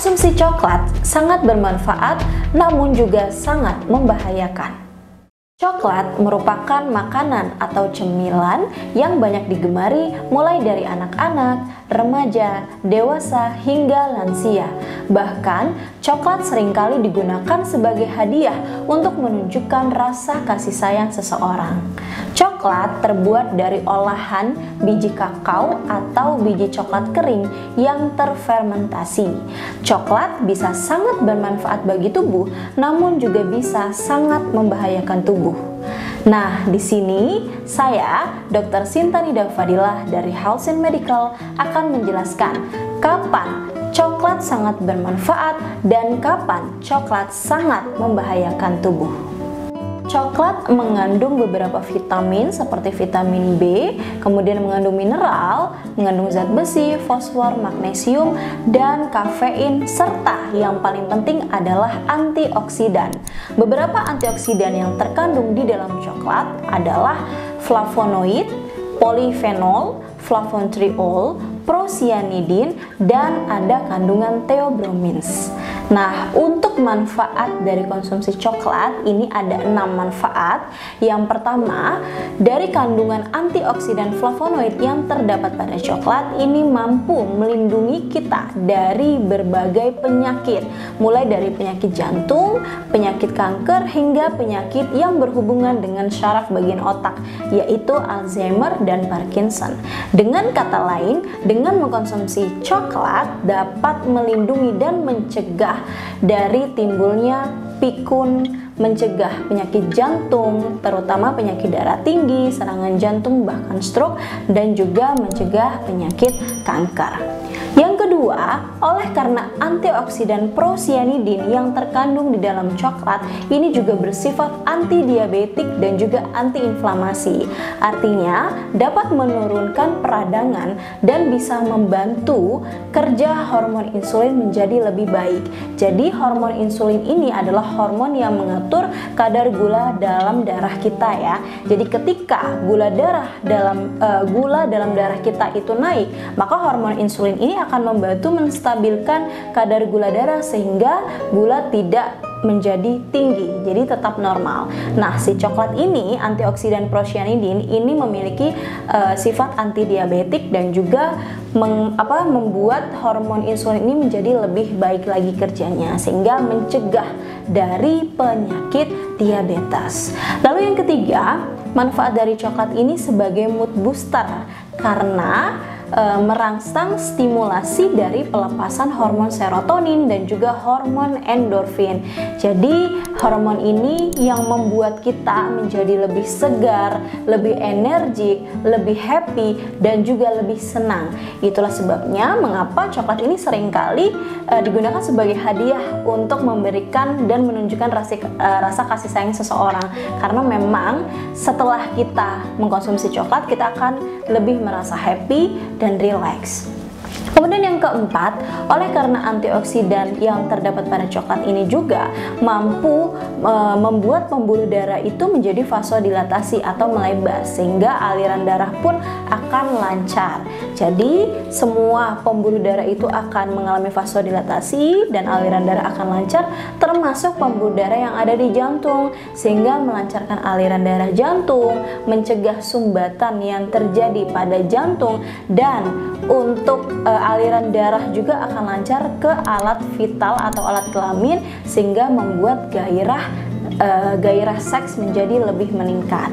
Konsumsi coklat sangat bermanfaat namun juga sangat membahayakan. Coklat merupakan makanan atau cemilan yang banyak digemari mulai dari anak-anak, remaja, dewasa, hingga lansia. Bahkan, coklat seringkali digunakan sebagai hadiah untuk menunjukkan rasa kasih sayang seseorang. Coklat terbuat dari olahan biji kakao atau biji coklat kering yang terfermentasi. Coklat bisa sangat bermanfaat bagi tubuh, namun juga bisa sangat membahayakan tubuh. Nah, di sini saya, Dr. Sintanida Fadilah dari Halsin Medical akan menjelaskan kapan coklat sangat bermanfaat dan kapan coklat sangat membahayakan tubuh. Coklat mengandung beberapa vitamin seperti vitamin B, kemudian mengandung mineral, mengandung zat besi, fosfor, magnesium, dan kafein, serta yang paling penting adalah antioksidan. Beberapa antioksidan yang terkandung di dalam coklat adalah flavonoid, polifenol, flavontriol, procyanidin, dan ada kandungan theobromins. Nah, untuk manfaat dari konsumsi coklat ini ada 6 manfaat. Yang pertama, dari kandungan antioksidan flavonoid yang terdapat pada coklat ini mampu melindungi kita dari berbagai penyakit, mulai dari penyakit jantung, penyakit kanker, hingga penyakit yang berhubungan dengan syaraf bagian otak, yaitu Alzheimer dan Parkinson. Dengan kata lain, dengan mengkonsumsi coklat dapat melindungi dan mencegah dari timbulnya pikun, mencegah penyakit jantung, terutama penyakit darah tinggi, serangan jantung, bahkan stroke, dan juga mencegah penyakit kanker. Yang kedua, oleh karena antioksidan procyanidin yang terkandung di dalam coklat ini juga bersifat antidiabetik dan juga antiinflamasi. Artinya, dapat menurunkan peradangan dan bisa membantu kerja hormon insulin menjadi lebih baik. Jadi, hormon insulin ini adalah hormon yang mengatur kadar gula dalam darah kita ya. Jadi, ketika gula dalam darah kita itu naik, maka hormon insulin ini akan membantu menstabilkan kadar gula darah sehingga gula tidak menjadi tinggi, jadi tetap normal. Nah, si coklat ini, antioksidan procyanidin ini memiliki sifat antidiabetik dan juga membuat hormon insulin ini menjadi lebih baik lagi kerjanya, sehingga mencegah dari penyakit diabetes. Lalu yang ketiga, manfaat dari coklat ini sebagai mood booster karena merangsang stimulasi dari pelepasan hormon serotonin dan juga hormon endorfin. Jadi hormon ini yang membuat kita menjadi lebih segar, lebih energik, lebih happy, dan juga lebih senang. Itulah sebabnya mengapa coklat ini seringkali digunakan sebagai hadiah untuk memberikan dan menunjukkan rasa kasih sayang seseorang. Karena memang setelah kita mengkonsumsi coklat, kita akan lebih merasa happy dan relax. Kemudian yang keempat, oleh karena antioksidan yang terdapat pada coklat ini juga mampu membuat pembuluh darah itu menjadi vasodilatasi atau melebar sehingga aliran darah pun akan lancar. Jadi semua pembuluh darah itu akan mengalami vasodilatasi dan aliran darah akan lancar, termasuk pembuluh darah yang ada di jantung, sehingga melancarkan aliran darah jantung, mencegah sumbatan yang terjadi pada jantung, dan untuk aliran darah juga akan lancar ke alat vital atau alat kelamin sehingga membuat gairah seks menjadi lebih meningkat.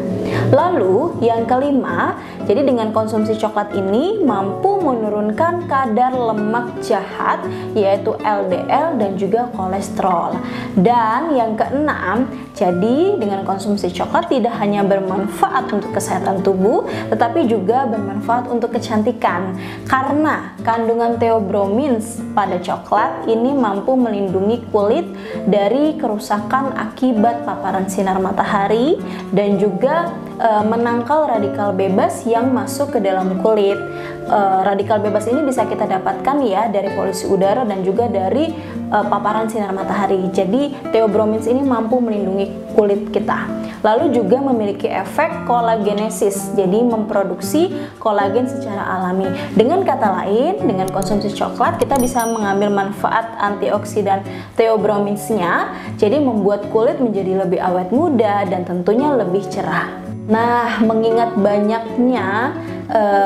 Lalu yang kelima, jadi dengan konsumsi coklat ini mampu menurunkan kadar lemak jahat yaitu LDL dan juga kolesterol. Dan yang keenam, jadi dengan konsumsi coklat tidak hanya bermanfaat untuk kesehatan tubuh tetapi juga bermanfaat untuk kecantikan karena kandungan theobromins pada coklat ini mampu melindungi kulit dari kerusakan akibat paparan sinar matahari dan juga menangkal radikal bebas yang masuk ke dalam kulit. Radikal bebas ini bisa kita dapatkan ya dari polusi udara dan juga dari paparan sinar matahari. Jadi theobromins ini mampu melindungi kulit kita. Lalu juga memiliki efek kolagenesis, jadi memproduksi kolagen secara alami. Dengan kata lain, dengan konsumsi coklat kita bisa mengambil manfaat antioksidan theobromins-nya, jadi membuat kulit menjadi lebih awet muda dan tentunya lebih cerah. Nah, mengingat banyaknya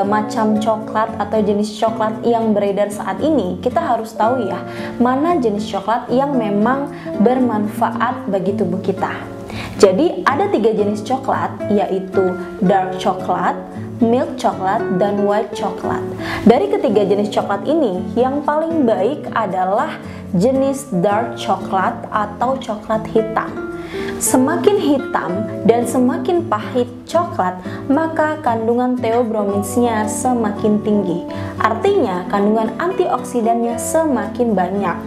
macam coklat atau jenis coklat yang beredar saat ini, kita harus tahu ya, mana jenis coklat yang memang bermanfaat bagi tubuh kita. Jadi ada 3 jenis coklat, yaitu dark coklat, milk coklat, dan white coklat. Dari ketiga jenis coklat ini, yang paling baik adalah jenis dark coklat atau coklat hitam. Semakin hitam dan semakin pahit coklat, maka kandungan theobrominsnya semakin tinggi. Artinya kandungan antioksidannya semakin banyak.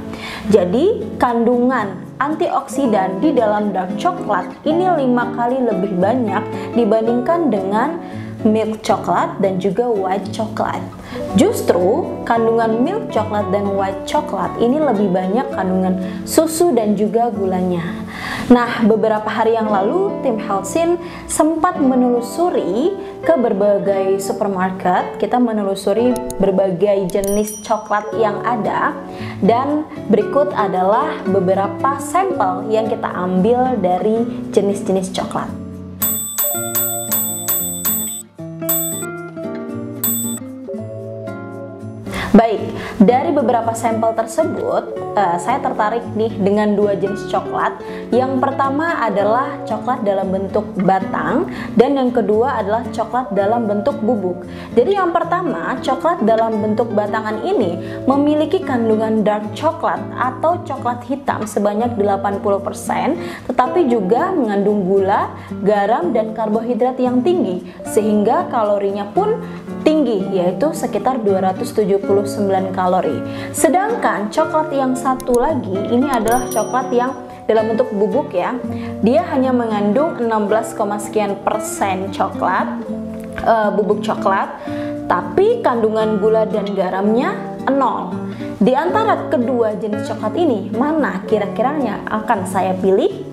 Jadi kandungan antioksidan di dalam dark coklat ini 5 kali lebih banyak dibandingkan dengan milk coklat dan juga white coklat. Justru kandungan milk coklat dan white coklat ini lebih banyak kandungan susu dan juga gulanya. Nah, beberapa hari yang lalu tim Healthsin sempat menelusuri ke berbagai supermarket. Kita menelusuri berbagai jenis coklat yang ada, dan berikut adalah beberapa sampel yang kita ambil dari jenis-jenis coklat. Baik, dari beberapa sampel tersebut, saya tertarik nih dengan 2 jenis coklat. Yang pertama adalah coklat dalam bentuk batang, dan yang kedua adalah coklat dalam bentuk bubuk. Jadi yang pertama, coklat dalam bentuk batangan ini memiliki kandungan dark coklat atau coklat hitam sebanyak 80%, tetapi juga mengandung gula, garam, dan karbohidrat yang tinggi, sehingga kalorinya pun tinggi, yaitu sekitar 279 kalori. Sedangkan coklat yang satu lagi ini adalah coklat yang dalam bentuk bubuk ya. Dia hanya mengandung 16, sekian persen coklat, bubuk coklat, tapi kandungan gula dan garamnya 0. Di antara kedua jenis coklat ini, mana kira-kiranya akan saya pilih?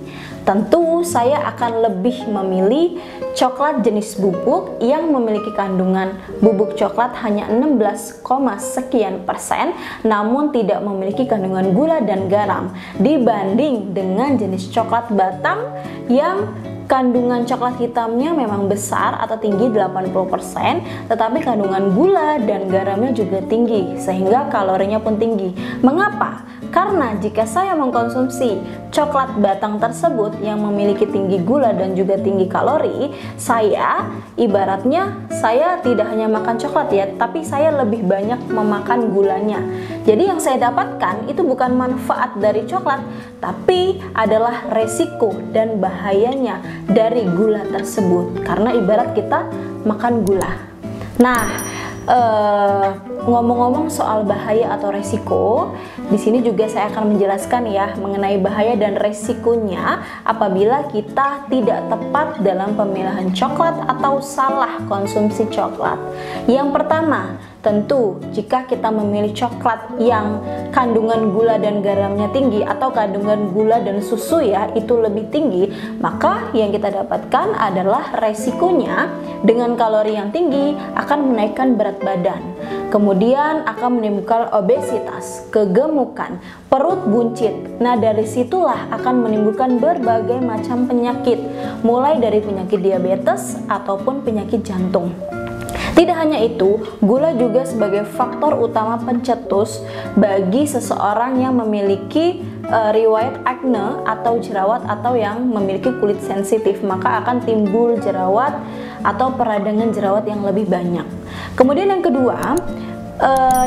Tentu saya akan lebih memilih coklat jenis bubuk yang memiliki kandungan bubuk coklat hanya 16, sekian persen, namun tidak memiliki kandungan gula dan garam, dibanding dengan jenis coklat batang yang kandungan coklat hitamnya memang besar atau tinggi 80%, tetapi kandungan gula dan garamnya juga tinggi, sehingga kalorinya pun tinggi. Mengapa? Karena jika saya mengkonsumsi coklat batang tersebut yang memiliki tinggi gula dan juga tinggi kalori, saya ibaratnya saya tidak hanya makan coklat ya, tapi saya lebih banyak memakan gulanya. Jadi yang saya dapatkan itu bukan manfaat dari coklat, tapi adalah resiko dan bahayanya dari gula tersebut, karena ibarat kita makan gula. Nah, ngomong-ngomong soal bahaya atau resiko, di sini juga saya akan menjelaskan ya mengenai bahaya dan resikonya apabila kita tidak tepat dalam pemilihan coklat atau salah konsumsi coklat. Yang pertama, tentu jika kita memilih coklat yang kandungan gula dan garamnya tinggi atau kandungan gula dan susu ya itu lebih tinggi, maka yang kita dapatkan adalah resikonya dengan kalori yang tinggi akan menaikkan berat badan, kemudian akan menimbulkan obesitas, kegemukan, perut buncit. Nah, dari situlah akan menimbulkan berbagai macam penyakit, mulai dari penyakit diabetes ataupun penyakit jantung. Tidak hanya itu, gula juga sebagai faktor utama pencetus bagi seseorang yang memiliki riwayat akne atau jerawat atau yang memiliki kulit sensitif, maka akan timbul jerawat atau peradangan jerawat yang lebih banyak. Kemudian yang kedua,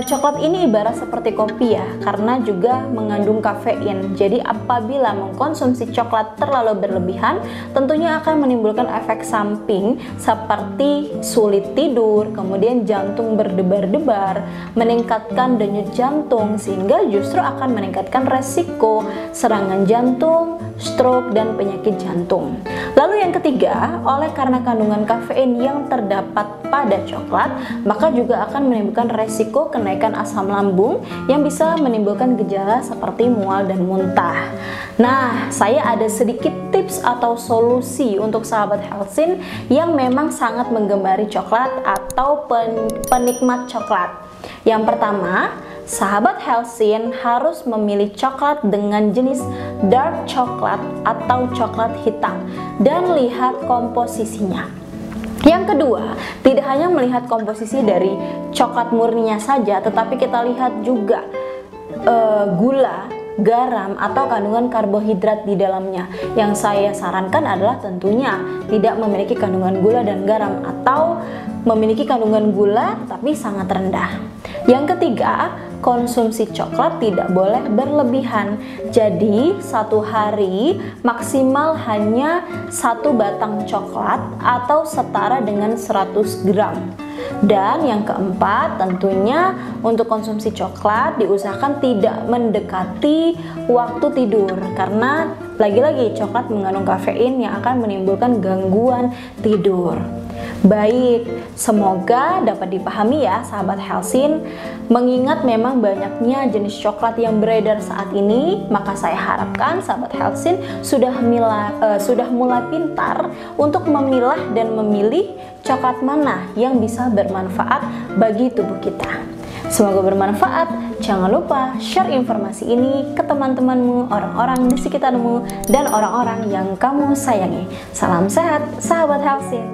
coklat ini ibarat seperti kopi ya, karena juga mengandung kafein. Jadi apabila mengkonsumsi coklat terlalu berlebihan, tentunya akan menimbulkan efek samping seperti sulit tidur, kemudian jantung berdebar-debar, meningkatkan denyut jantung, sehingga justru akan meningkatkan resiko serangan jantung, stroke, dan penyakit jantung. Lalu yang ketiga, oleh karena kandungan kafein yang terdapat pada coklat, maka juga akan menimbulkan resiko kenaikan asam lambung yang bisa menimbulkan gejala seperti mual dan muntah. Nah, saya ada sedikit tips atau solusi untuk sahabat Healthin yang memang sangat menggemari coklat atau penikmat coklat. Yang pertama, sahabat Healthin harus memilih coklat dengan jenis dark coklat atau coklat hitam dan lihat komposisinya. Yang kedua, tidak hanya melihat komposisi dari coklat murninya saja, tetapi kita lihat juga gula, garam, atau kandungan karbohidrat di dalamnya. Yang saya sarankan adalah tentunya tidak memiliki kandungan gula dan garam, atau memiliki kandungan gula tapi sangat rendah. Yang ketiga, konsumsi coklat tidak boleh berlebihan. Jadi satu hari maksimal hanya 1 batang coklat atau setara dengan 100 gram. Dan yang keempat, tentunya untuk konsumsi coklat diusahakan tidak mendekati waktu tidur, karena lagi-lagi coklat mengandung kafein yang akan menimbulkan gangguan tidur. Baik, semoga dapat dipahami ya sahabat Healthin. Mengingat memang banyaknya jenis coklat yang beredar saat ini, maka saya harapkan sahabat Healthin sudah mulai pintar untuk memilah dan memilih coklat mana yang bisa bermanfaat bagi tubuh kita. Semoga bermanfaat. Jangan lupa share informasi ini ke teman-temanmu, orang-orang di sekitarmu, dan orang-orang yang kamu sayangi. Salam sehat, sahabat Healthin.